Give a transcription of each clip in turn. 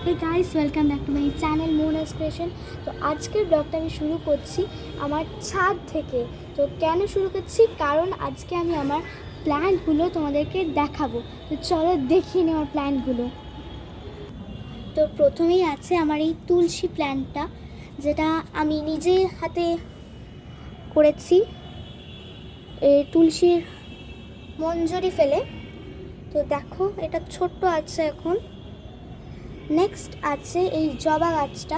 Hey guys, welcome back to my channel Moon Expression. তো আজকের ব্লগটা আমি শুরু করছি আমার ছাদ থেকে। তো কেন শুরু করছি, কারণ আজকে আমি আমার প্ল্যান্টগুলো তোমাদেরকে দেখাবো। তো চলো দেখিয়ে নিই আমার প্ল্যান্টগুলো। তো প্রথমেই আছে আমার এই তুলসী প্ল্যান্টটা, যেটা আমি নিজে হাতে করেছি তুলসীর মঞ্জরি ফেলে। তো দেখো এটা ছোট্ট আছে এখন। নেক্সট আছে এই জবা গাছটা।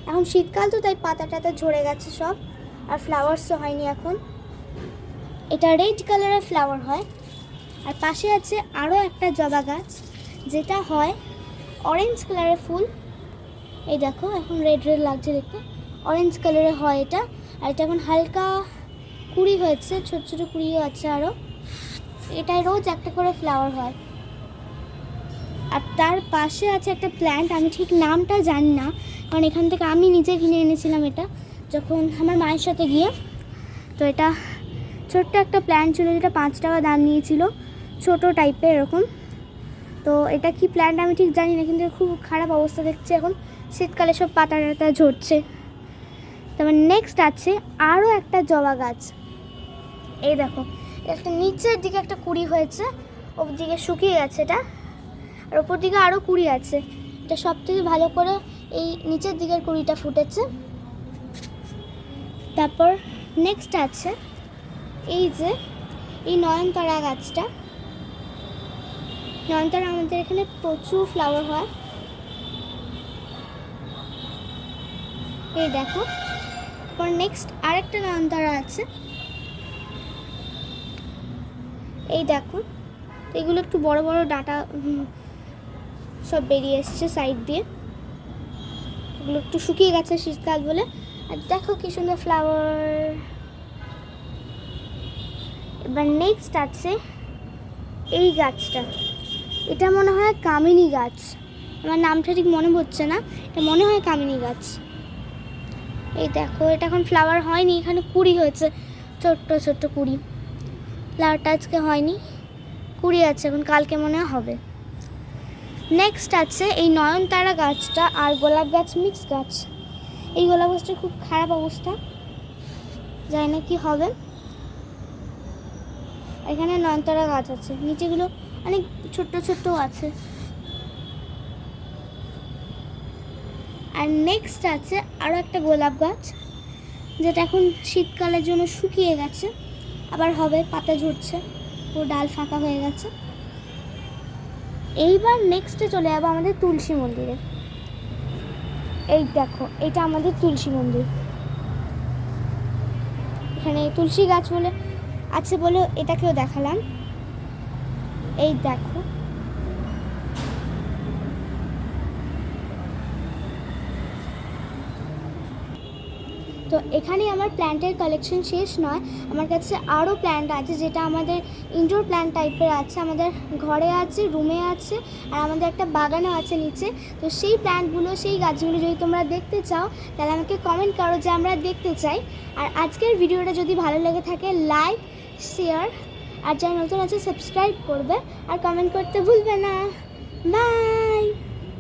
এখন শীতকাল তো, তাই পাতা টাতা ঝরে গেছে সব, আর ফ্লাওয়ার্সও হয়নি এখন। এটা রেড কালারের ফ্লাওয়ার হয়। আর পাশে আছে আরও একটা জবা গাছ, যেটা হয় অরেঞ্জ কালারের ফুল। এই দেখো এখন রেড রেড লাগছে দেখতে, অরেঞ্জ কালারের হয় এটা। আর এটা এখন হালকা কুড়ি হয়েছে, ছোট ছোট কুড়িও আছে আরও। এটায় রোজ একটা করে ফ্লাওয়ার হয়। আর তার পাশে আছে একটা প্ল্যান্ট, আমি ঠিক নামটা জানি না, কারণ এখান থেকে আমি নিজে কিনে এনেছিলাম এটা যখন আমার মায়ের সাথে গিয়ে। তো এটা ছোট্ট একটা প্ল্যান্ট ছিল, যেটা 5 টাকা দাম নিয়েছিল, ছোট টাইপের এরকম। তো এটা কি প্ল্যান্ট আমি ঠিক জানি না, কিন্তু খুব খারাপ অবস্থা দেখছে এখন, শীতকালে সব পাতা টাতা ঝরছে। তারপর নেক্সট আছে আরও একটা জবা গাছ। এই দেখো একটা নিচের দিকে একটা কুড়ি হয়েছে, ওর দিকে শুকিয়ে গেছে এটা, আর ওপর দিকে আরও কুড়ি আছে। এটা সব থেকে ভালো করে এই নিচের দিকের কুড়িটা ফুটেছে। তারপর নেক্সট আছে এই যে এই নয়নতারা গাছটা। নয়নতারা আমাদের এখানে প্রচুর ফ্লাওয়ার হয়, এই দেখো। তারপর নেক্সট আরেকটা নয়নতারা আছে, এই দেখো। এগুলো একটু বড় বড় ডাঁটা সব বেরিয়ে এসছে সাইড দিয়ে, এগুলো একটু শুকিয়ে গেছে শীতকাল বলে। আর দেখো কি সুন্দর ফ্লাওয়ার। এবার নেক্সট আছে এই গাছটা, এটা মনে হয় কামিনী গাছ, আমার নামটা ঠিক মনে হচ্ছে না, এটা মনে হয় কামিনী গাছ। এই দেখো এটা এখন ফ্লাওয়ার হয়নি, এখানে কুড়ি হয়েছে, ছোট্ট ছোট্ট কুড়ি। ফ্লাওয়ারটা আজকে হয়নি, কুড়ি আছে এখন, কালকে মনে হবে। নেক্সট আছে এই নয়নতারা গাছটা আর গোলাপ গাছ মিক্স গাছ। এই গোলাপ গাছটার খুব খারাপ অবস্থা, জানি না কি হবে। এখানে নয়নতারা গাছ আছে, নিচেগুলো অনেক ছোট্ট ছোট্ট আছে। আর নেক্সট আছে আরও একটা গোলাপ গাছ, যেটা এখন শীতকালের জন্য শুকিয়ে গেছে, আবার হবে, পাতা ঝরছে, ও ডাল ফাঁকা হয়ে গেছে। এইবার নেক্সটে চলে যাবো আমাদের তুলসী মন্দিরে। এই দেখো এটা আমাদের তুলসী মন্দির, এখানে তুলসী গাছ বলে আছে বলে এটাকেও দেখালাম। এই দেখো তো এখানেই আমার প্ল্যান্টের কালেকশন শেষ নয়, আমার কাছে আরও প্ল্যান্ট আছে, যেটা আমাদের ইনডোর প্ল্যান্ট টাইপের আছে, আমাদের ঘরে আছে, রুমে আছে, আর আমাদের একটা বাগানও আছে নিচে। তো সেই প্ল্যান্টগুলো, সেই গাছগুলো যদি তোমরা দেখতে চাও, তাহলে আমাকে কমেন্ট করো যে আমরা দেখতে চাই। আর আজকের ভিডিওটা যদি ভালো লেগে থাকে, লাইক, শেয়ার, আর যারা নতুন আছে সাবস্ক্রাইব করবে, আর কমেন্ট করতে ভুলবে না। বাই।